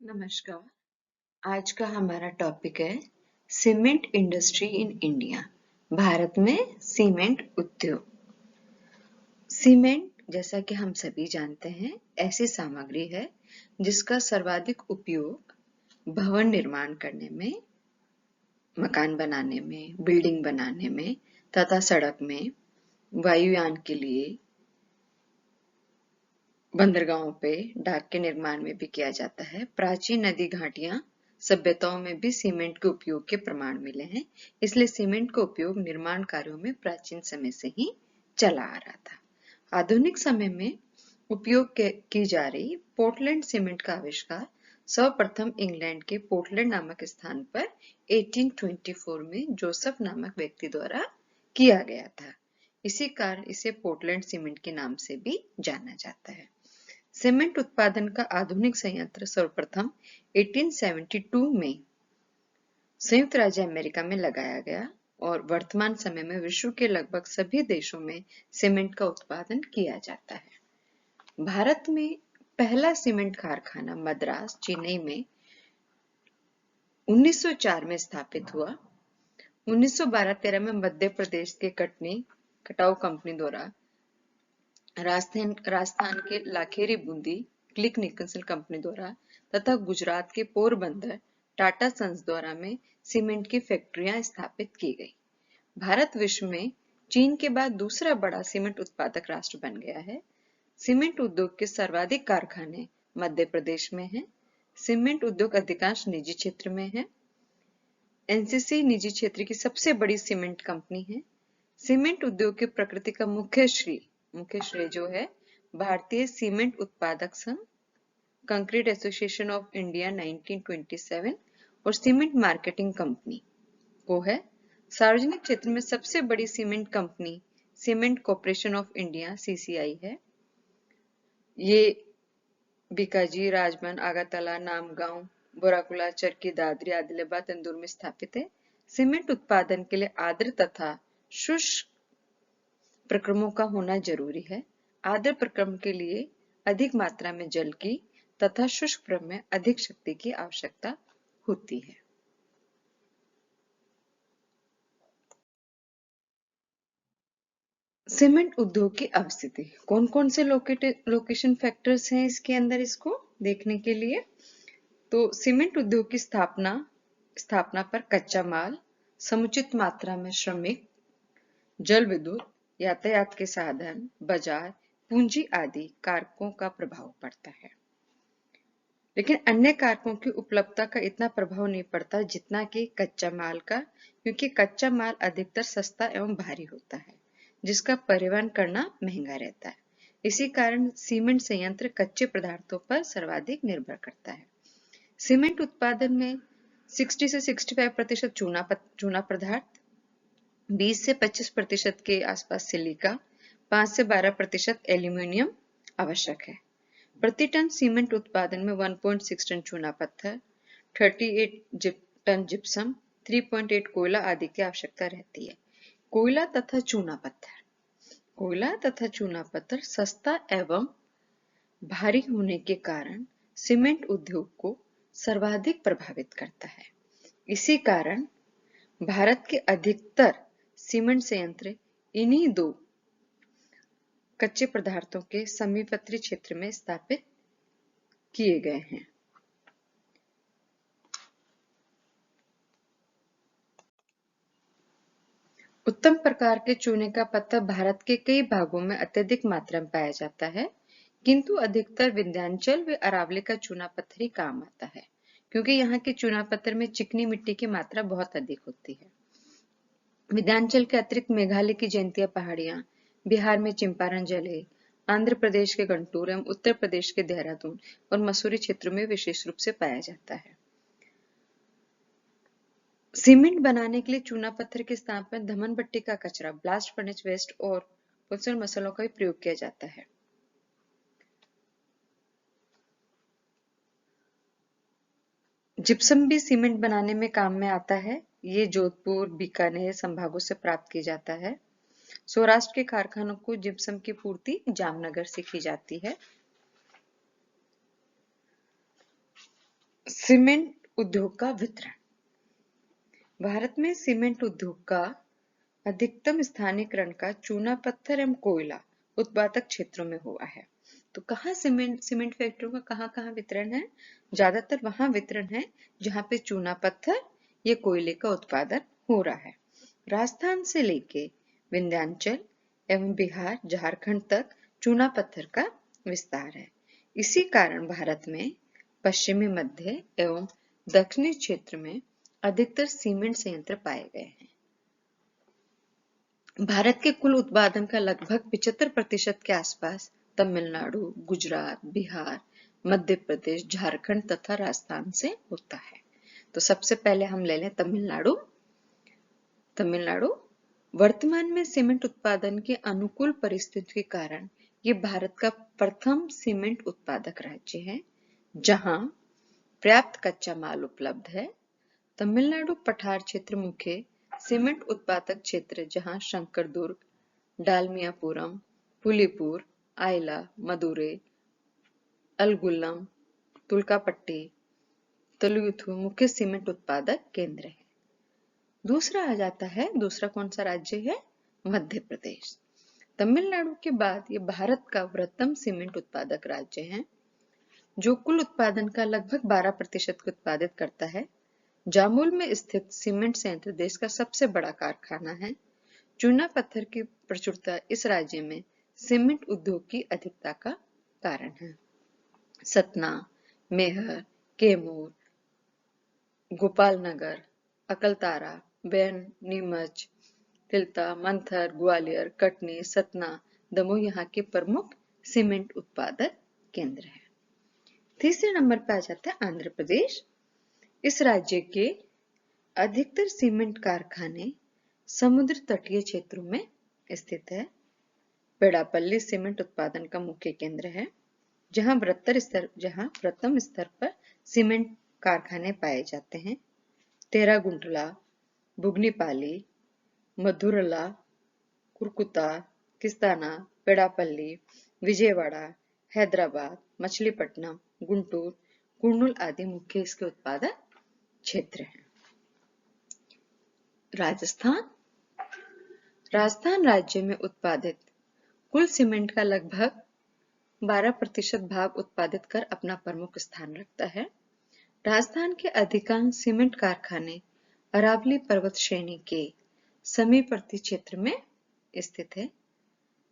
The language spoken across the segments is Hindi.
नमस्कार। आज का हमारा टॉपिक है cement industry in India. Bharat में सीमेंट उद्योग। सीमेंट, जैसा कि हम सभी जानते हैं, ऐसी सामग्री है जिसका सर्वाधिक उपयोग भवन निर्माण करने में, मकान बनाने में, बिल्डिंग बनाने में तथा सड़क में, वायुयान के लिए, बंदरगाहों पे, डाक के निर्माण में भी किया जाता है। प्राचीन नदी घाटियां सभ्यताओं में भी सीमेंट के उपयोग के प्रमाण मिले हैं। इसलिए सीमेंट का उपयोग निर्माण कार्यों में प्राचीन समय से ही चला आ रहा था। आधुनिक समय में उपयोग की जा रही पोर्टलैंड सीमेंट का आविष्कार सर्वप्रथम इंग्लैंड के पोर्टलैंड नामक स्थान पर 1824 में जोसेफ नामक व्यक्ति द्वारा किया गया था। इसी कारण इसे पोर्टलैंड सीमेंट के नाम से भी जाना जाता है। सीमेंट उत्पादन का आधुनिक संयंत्र सर्वप्रथम 1872 में संयुक्त राज्य अमेरिका में लगाया गया और वर्तमान समय में विश्व के लगभग सभी देशों में सीमेंट का उत्पादन किया जाता है। भारत में पहला सीमेंट कारखाना मद्रास, चेन्नई में 1904 में स्थापित हुआ। 1912-13 में मध्य प्रदेश के कटाऊ कंपनी द्वारा राजस्थान के Lakheri Bundi Killick Nixon company द्वारा तथा गुजरात के पोरबंदर टाटा सन्स द्वारा में सीमेंट की फैक्ट्रियां स्थापित की गई। भारत विश्व में चीन के बाद दूसरा बड़ा सीमेंट उत्पादक राष्ट्र बन गया है। सीमेंट उद्योग के सर्वाधिक कारखाने मध्य प्रदेश में हैं। सीमेंट उद्योग अधिकांश निजी क्षेत्र में है। एनसीसी निजी क्षेत्र की सबसे बड़ी सीमेंट कंपनी है। सीमेंट उद्योग की प्रकृति का मुख्य श्रेय जो है भारतीय सीमेंट उत्पादक संघ, कंक्रीट एसोसिएशन ऑफ इंडिया 1927 और सीमेंट मार्केटिंग कंपनी को है। सार्वजनिक क्षेत्र में सबसे बड़ी cement company cement corporation of India CCI है। ये बीकाजी, राजबन, आगरतला, नामगांव, बोराकुला, चरखी दादरी, आदिलाबाद, इंदौर में स्थापित है। सीमेंट उत्पादन के लिए आर्द्र तथा शुष्क प्रक्रमों का होना जरूरी है। आर्द्र प्रक्रम के लिए अधिक मात्रा में जल की तथा शुष्क प्रक्रम में अधिक शक्ति की आवश्यकता होती है। सीमेंट उद्योग की अवस्थिति, कौन कौन से लोकेशन फैक्टर्स हैं इसके अंदर, इसको देखने के लिए तो सीमेंट उद्योग की स्थापना पर कच्चा माल, समुचित मात्रा में श्रमिक, जल विद्युत, यातायात के साधन, बाजार, पूंजी आदि कारकों का प्रभाव पड़ता है। लेकिन अन्य कारकों की उपलब्धता का इतना प्रभाव नहीं पड़ता जितना कि कच्चा माल का, क्योंकि कच्चा माल अधिकतर सस्ता एवं भारी होता है जिसका परिवहन करना महंगा रहता है। इसी कारण सीमेंट संयंत्र कच्चे पदार्थों पर सर्वाधिक निर्भर करता है। सीमेंट उत्पादन में 60 से 65% चूना पदार्थ, 20 से 25% के आसपास सिलिका, 5 से 12% एल्यूमिनियम आवश्यक है। प्रति टन सीमेंट उत्पादन में 1.6 टन चूना पत्थर, 38 टन जिप्सम, 3.8 कोयला आदि की आवश्यकता रहती है। कोयला तथा चूना पत्थर सस्ता एवं भारी होने के कारण सीमेंट उद्योग को सर्वाधिक प्रभावित करता है। इसी कारण भारत के अधिकतर सीमेंट संयंत्र इन्हीं दो कच्चे पदार्थों के समीपवर्ती क्षेत्र में स्थापित किए गए हैं। उत्तम प्रकार के चूने का पत्थर भारत के कई भागों में अत्यधिक मात्रा में पाया जाता है, किंतु अधिकतर विंध्याचल व अरावली का चूना पत्थर ही काम आता है, क्योंकि यहाँ के चूना पत्थर में चिकनी मिट्टी की मात्रा बहुत अधिक होती है। विंध्याचल के अतिरिक्त मेघालय की जयंतिया पहाड़ियां, बिहार में चंपारण जिले, आंध्र प्रदेश के गुंटूर एवं उत्तर प्रदेश के देहरादून और मसूरी क्षेत्रों में विशेष रूप से पाया जाता है। सीमेंट बनाने के लिए चूना पत्थर के स्थान पर धमन भट्टी का कचरा, ब्लास्ट फर्नेस वेस्ट और पोषण मसालों का भी प्रयोग किया जाता है। जिप्सम भी सीमेंट बनाने में काम में आता है। ये जोधपुर, बीकानेर संभागों से प्राप्त किया जाता है। सौराष्ट्र के कारखानों को जिप्सम की पूर्ति जामनगर से की जाती है। सीमेंट उद्योग का वितरण। भारत में सीमेंट उद्योग का अधिकतम स्थानीयकरण का चूना पत्थर एवं कोयला उत्पादक क्षेत्रों में हुआ है। तो कहाँ सीमेंट फैक्ट्रियों का कहाँ वितरण है? ज्यादातर वहां वितरण है जहां पे चूना पत्थर या कोयले का उत्पादन हो रहा है। राजस्थान से लेके विंध्याचल एवं बिहार झारखंड तक चूना पत्थर का विस्तार है। इसी कारण भारत में पश्चिमी मध्य एवं दक्षिणी क्षेत्र में अधिकतर सीमेंट संयंत्र पाए गए हैं। भारत के कुल उत्पादन का लगभग 75% के आसपास तमिलनाडु, गुजरात, बिहार, मध्य प्रदेश, झारखंड तथा राजस्थान से होता है। तो सबसे पहले हम ले लें तमिलनाडु। वर्तमान में सीमेंट उत्पादन के अनुकूल परिस्थिति के कारण ये भारत का प्रथम सीमेंट उत्पादक राज्य है, जहां पर्याप्त कच्चा माल उपलब्ध है। तमिलनाडु पठार क्षेत्र मुख्य सीमेंट उत्पादक क्षेत्र, जहां शंकरदुर्ग, डालमियापुरम, पुलीपुर, आयला, मदुरै, अलगुलम, तुलकापट्टी, तलुथु मुख्य सीमेंट उत्पादक केंद्र है। दूसरा कौन सा राज्य है? मध्य प्रदेश। तमिलनाडु के बाद ये भारत का वृहत्तम सीमेंट उत्पादक राज्य है, जो कुल उत्पादन का लगभग 12% को उत्पादित करता है। जामुल में स्थित सीमेंट संयंत्र देश का सबसे बड़ा कारखाना है। चूना पत्थर की प्रचुरता इस राज्य में सीमेंट उद्योग की अधिकता का कारण है। सतना, मेहर, कैमूर, गोपालनगर, अकलतारा, बैन, नीमच, तिलता, मंथर, ग्वालियर, कटनी, सतना, दमोह यहाँ के प्रमुख सीमेंट उत्पादक केंद्र हैं। तीसरे नंबर पर आ जाता है आंध्र प्रदेश। इस राज्य के अधिकतर सीमेंट कारखाने समुद्र तटीय क्षेत्रों में स्थित है। पेड़ापल्ली सीमेंट उत्पादन का मुख्य केंद्र है, जहां प्रथम स्तर पर सीमेंट कारखाने पाए जाते हैं। तेरागुंटला, बुगनीपाली, मधुरला, कुर्कुता, किस्ताना, पेड़ापल्ली, विजयवाड़ा, हैदराबाद, मछलीपट्टनम, गुंटूर, कुर्नूल आदि मुख्य इसके उत्पादक क्षेत्र हैं। राजस्थान राज्य में उत्पादित कुल सीमेंट का लगभग 12% भाग उत्पादित कर अपना प्रमुख स्थान रखता है। राजस्थान के अधिकांश सीमेंट कारखाने अरावली पर्वत श्रेणी के समीपवर्ती क्षेत्र में स्थित है,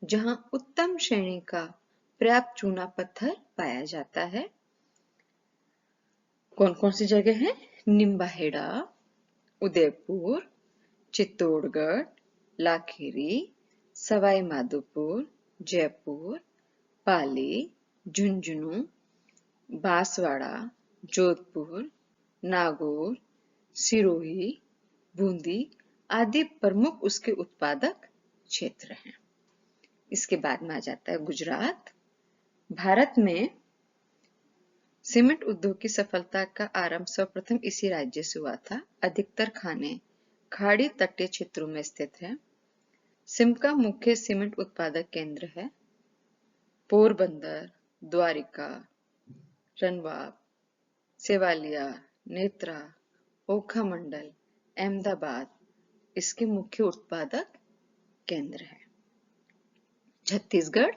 जहां उत्तम श्रेणी का पर्याप्त चूना पत्थर पाया जाता है। कौन कौन सी जगह है? निम्बाहेड़ा, उदयपुर, चित्तौड़गढ़, लाखेरी, सवाई माधोपुर, जयपुर, पाली, झुंझुनू, बांसवाड़ा, जोधपुर, नागौर, सिरोही, बूंदी आदि प्रमुख उसके उत्पादक क्षेत्र हैं। इसके बाद में आ जाता है गुजरात। भारत में सीमेंट उद्योग की सफलता का आरंभ सर्वप्रथम इसी राज्य से हुआ था। अधिकतर खाने खाड़ी तटीय क्षेत्रों में स्थित है। सिमका मुख्य सीमेंट उत्पादक केंद्र है। पोरबंदर, द्वारिका, रनवाब, सेवालिया, नेत्रा, ओखा मंडल, अहमदाबाद इसके मुख्य उत्पादक केंद्र है। छत्तीसगढ़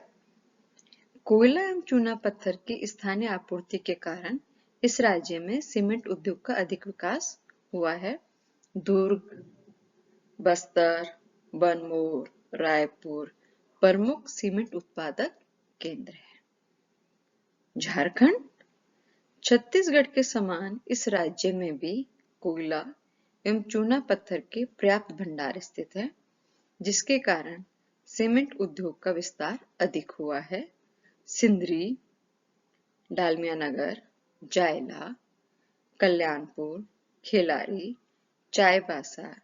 कोयला एवं चूना पत्थर की स्थानीय आपूर्ति के कारण इस राज्य में सीमेंट उद्योग का अधिक विकास हुआ है। दुर्ग, बस्तर, बनमोर, रायपुर प्रमुख सीमेंट उत्पादक केंद्र है। झारखंड छत्तीसगढ़ के समान इस राज्य में भी कोयला एवं चूना पत्थर के पर्याप्त भंडार स्थित है, जिसके कारण सीमेंट उद्योग का विस्तार अधिक हुआ है। सिंदरी, डालमियानगर, जायला, कल्याणपुर, खेलारी, चाईबासा,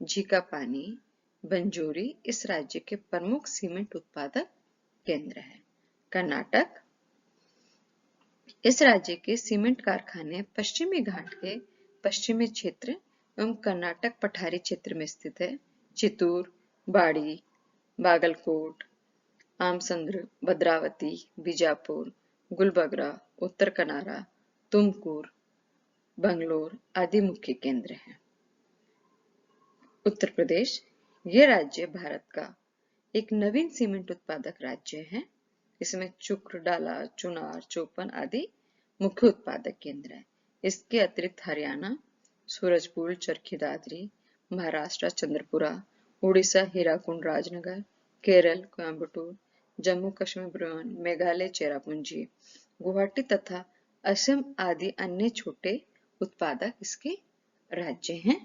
झीकापानी, बंजोरी इस राज्य के प्रमुख सीमेंट उत्पादक केंद्र है। कर्नाटक इस राज्य के सीमेंट कारखाने पश्चिमी घाट के पश्चिमी क्षेत्र एवं कर्नाटक पठारी क्षेत्र में स्थित है। चित्तूर, बाड़ी, बागलकोट, आमसंद्र, भद्रावती, बीजापुर, गुलबर्गा, उत्तर कनारा, तुमकुर, बंगलोर आदि मुख्य केंद्र हैं। उत्तर प्रदेश ये राज्य भारत का एक नवीन सीमेंट उत्पादक राज्य है। इसमें चुक्र, डाला, चुनार, चोपन आदि मुख्य उत्पादक केंद्र हैं। इसके अतिरिक्त हरियाणा, सूरजपुर, चरखी दादरी, महाराष्ट्र, चंद्रपुरा, उड़ीसा, हीराकुंड, राजनगर, केरल, कोयम्बटूर, जम्मू कश्मीर, मेघालय, चेरापूंजी, गुवाहाटी तथा असम आदि अन्य छोटे उत्पादक इसके राज्य हैं।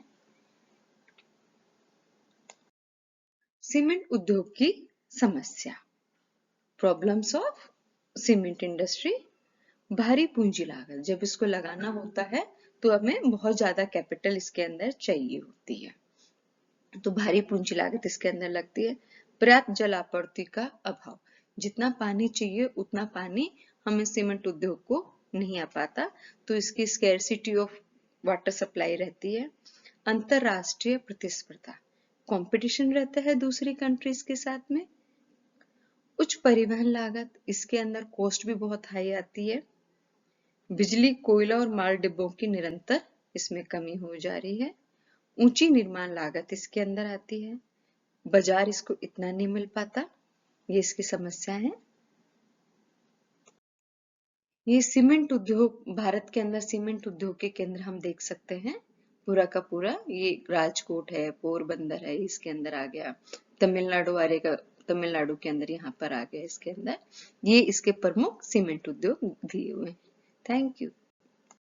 सीमेंट उद्योग की समस्या, प्रॉब्लम्स ऑफ सीमेंट इंडस्ट्री। भारी पूंजी लागत, जब इसको लगाना होता है तो हमें बहुत ज्यादा कैपिटल इसके अंदर चाहिए होती है, तो भारी पूंजी लागत इसके अंदर लगती है। पर्याप्त जल आपूर्ति का अभाव, जितना पानी चाहिए उतना पानी हमें सीमेंट उद्योग को नहीं आ पाता, तो इसकी स्कैरसिटी ऑफ वाटर सप्लाई रहती है। अंतरराष्ट्रीय प्रतिस्पर्धा, कंपटीशन रहता है दूसरी कंट्रीज के साथ में। उच्च परिवहन लागत, इसके अंदर कॉस्ट भी बहुत हाई आती है। बिजली, कोयला और माल डिब्बों की निरंतर इसमें कमी हो जा रही है। ऊंची निर्माण लागत इसके अंदर आती है। बाजार इसको इतना नहीं मिल पाता, ये इसकी समस्या है। ये सीमेंट उद्योग, भारत के अंदर सीमेंट उद्योग के केंद्र हम देख सकते हैं पूरा का पूरा। ये राजकोट है, पोरबंदर है, इसके अंदर आ गया। तमिलनाडु आएगा, तमिलनाडु के अंदर यहाँ पर आ गया इसके अंदर। ये इसके प्रमुख सीमेंट उद्योग दिए हुए हैं। Thank you.